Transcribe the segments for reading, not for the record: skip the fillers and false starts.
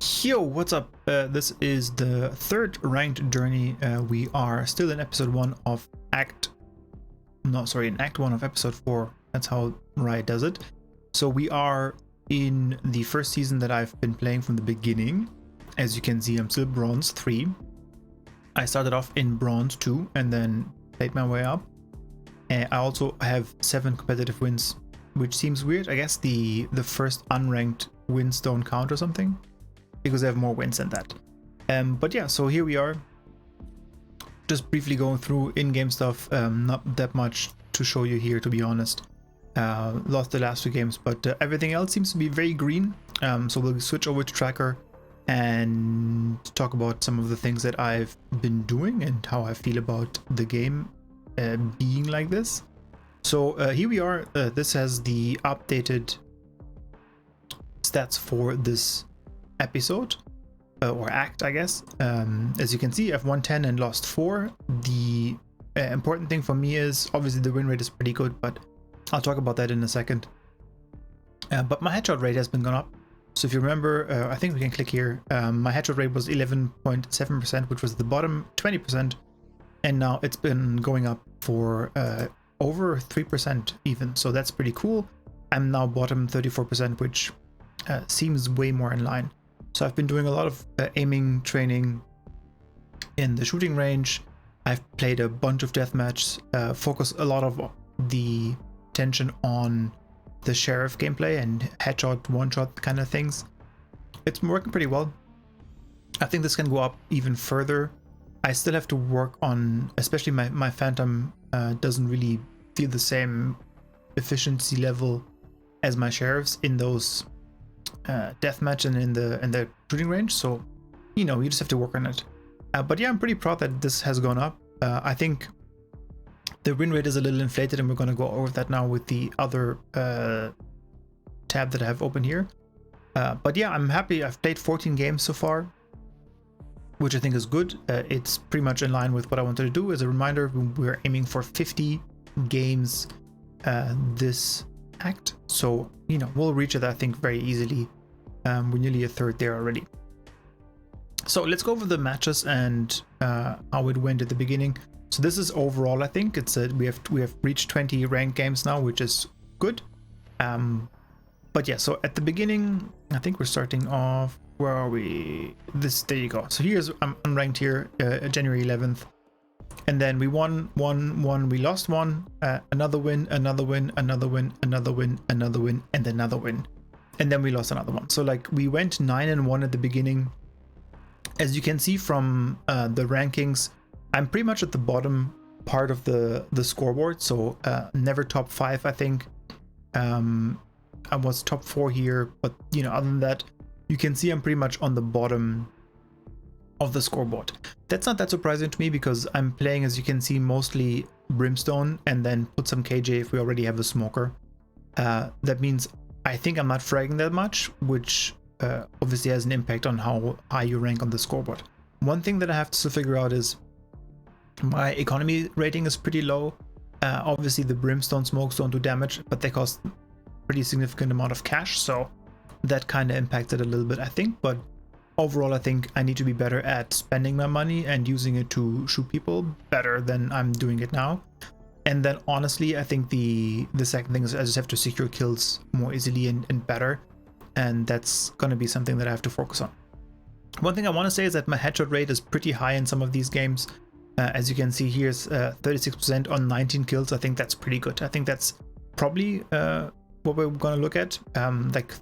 Yo, what's up? This is the third ranked journey. We are still in episode 1 of in Act 1 of episode 4. That's how Riot does it. So we are in the first season that I've been playing from the beginning. As you can see, I'm still Bronze 3. I started off in Bronze 2 and then played my way up. I also have 7 competitive wins, which seems weird. I guess the first unranked wins don't count or something, because I have more wins than that. But yeah, so here we are. Just briefly going through in-game stuff. Not that much to show you here, to be honest. Lost the last 2 games, but everything else seems to be very green. So we'll switch over to Tracker and talk about some of the things that I've been doing and how I feel about the game being like this. So here we are. This has the updated stats for this episode or act, I guess. As you can see, I've won 10 and lost 4. The important thing for me is obviously the win rate is pretty good, but I'll talk about that in a second. But my headshot rate has been gone up. So if you remember, I think we can click here. My headshot rate was 11.7%, which was the bottom 20%, and now it's been going up for over 3% even. So that's pretty cool. I'm now bottom 34%, which seems way more in line. So I've been doing a lot of aiming training in the shooting range. I've played a bunch of deathmatch, focus a lot of the attention on the sheriff gameplay and headshot, one-shot kind of things. It's been working pretty well. I think this can go up even further. I still have to work on, especially my Phantom doesn't really feel the same efficiency level as my sheriffs in those deathmatch and in the shooting range, so you just have to work on it. But yeah, I'm pretty proud that this has gone up. I think the win rate is a little inflated, and we're going to go over that now with the other tab that I have open here. But yeah, I'm happy. I've played 14 games so far, which I think is good. It's pretty much in line with what I wanted to do. As a reminder, we're aiming for 50 games this act, so we'll reach it, I think, very easily. We're nearly a third there already. So let's go over the matches and how it went at the beginning. So this is overall, I think it's we have reached 20 ranked games now, which is good. But yeah, so at the beginning, I think we're starting off, where are we? There you go. So here's I'm unranked here, January 11th. And then we won, we lost 1, another win, another win, another win, another win, another win, and another win. And then we lost another one. So like we went 9-1 at the beginning. As you can see from the rankings, I'm pretty much at the bottom part of the scoreboard. So never top 5, I think. I was top 4 here, but other than that, you can see I'm pretty much on the bottom of the scoreboard. That's not that surprising to me, because I'm playing, as you can see, mostly Brimstone and then put some KJ if we already have a smoker. That means I think I'm not fragging that much, which obviously has an impact on how high you rank on the scoreboard. One thing that I have to figure out is my economy rating is pretty low. Obviously the Brimstone smokes don't do damage, but they cost pretty significant amount of cash, so that kind of impacted a little bit, I think. But overall, I think I need to be better at spending my money and using it to shoot people better than I'm doing it now. And then honestly, I think the second thing is I just have to secure kills more easily and better, and that's going to be something that I have to focus on. One thing I want to say is that my headshot rate is pretty high in some of these games. As you can see, here's 36% on 19 kills. I think that's pretty good. I think that's probably what we're going to look at, like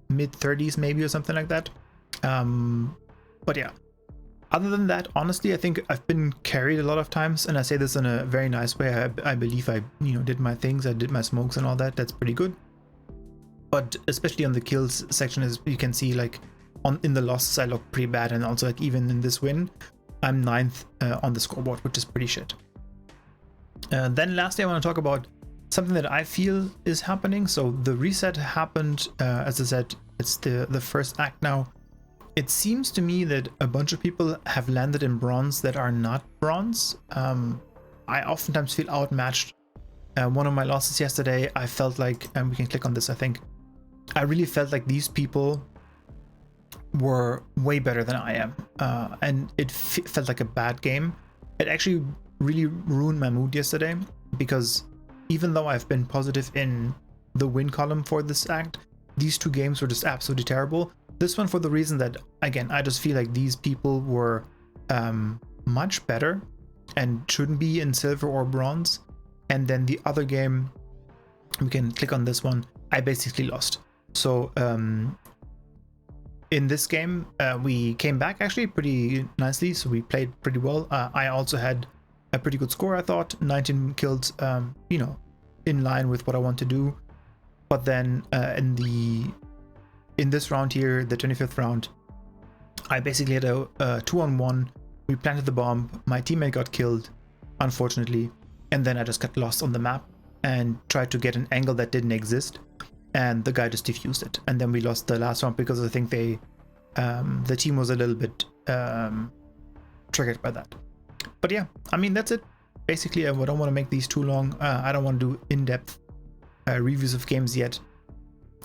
mid 30s maybe or something like that. But yeah, other than that, honestly, I think I've been carried a lot of times, and I say this in a very nice way. I believe I did my things, I did my smokes and all that. That's pretty good. But especially on the kills section, as you can see, like in the losses I look pretty bad, and also like even in this win I'm 9th on the scoreboard, which is pretty shit. Then lastly, I want to talk about something that I feel is happening. So the reset happened, as I said, it's the first act now. It seems to me that a bunch of people have landed in bronze that are not bronze. I oftentimes feel outmatched. One of my losses yesterday, I felt like, and we can click on this, I think. I really felt like these people were way better than I am, and it felt like a bad game. It actually really ruined my mood yesterday, because even though I've been positive in the win column for this act, these two games were just absolutely terrible. This one for the reason that, again, I just feel like these people were much better and shouldn't be in silver or bronze. And then the other game, we can click on this one, I basically lost. So in this game, we came back actually pretty nicely, so we played pretty well. I also had a pretty good score, I thought, 19 kills, you know, in line with what I want to do. But then in this round here, the 25th round, I basically had a 2-on-1. We planted the bomb, my teammate got killed, unfortunately, and then I just got lost on the map and tried to get an angle that didn't exist, and the guy just defused it. And then we lost the last round because I think the team was a little bit triggered by that. But yeah, I mean, that's it. Basically, I don't want to make these too long. I don't want to do in-depth reviews of games yet.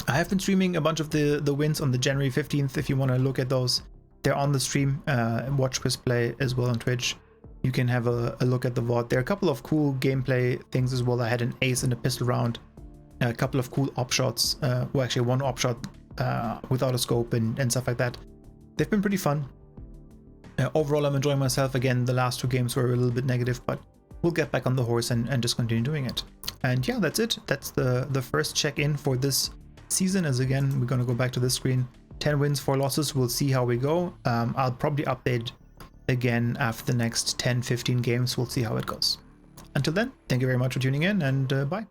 I have been streaming a bunch of the wins on the January 15th. If you want to look at those, they're on the stream. Watch Chris play as well on Twitch. You can have a look at the VOD. There are a couple of cool gameplay things as well. I had an ace in a pistol round, a couple of cool op shots, well, actually one op shot without a scope and stuff like that. They've been pretty fun. Overall, I'm enjoying myself. Again, the last two games were a little bit negative, but we'll get back on the horse and just continue doing it. And yeah, that's it. That's the first check-in for this season. As again, we're going to go back to this screen. 10 wins, 4 losses. We'll see how we go. I'll probably update again after the next 10-15 games. We'll see how it goes. Until then, thank you very much for tuning in, and bye.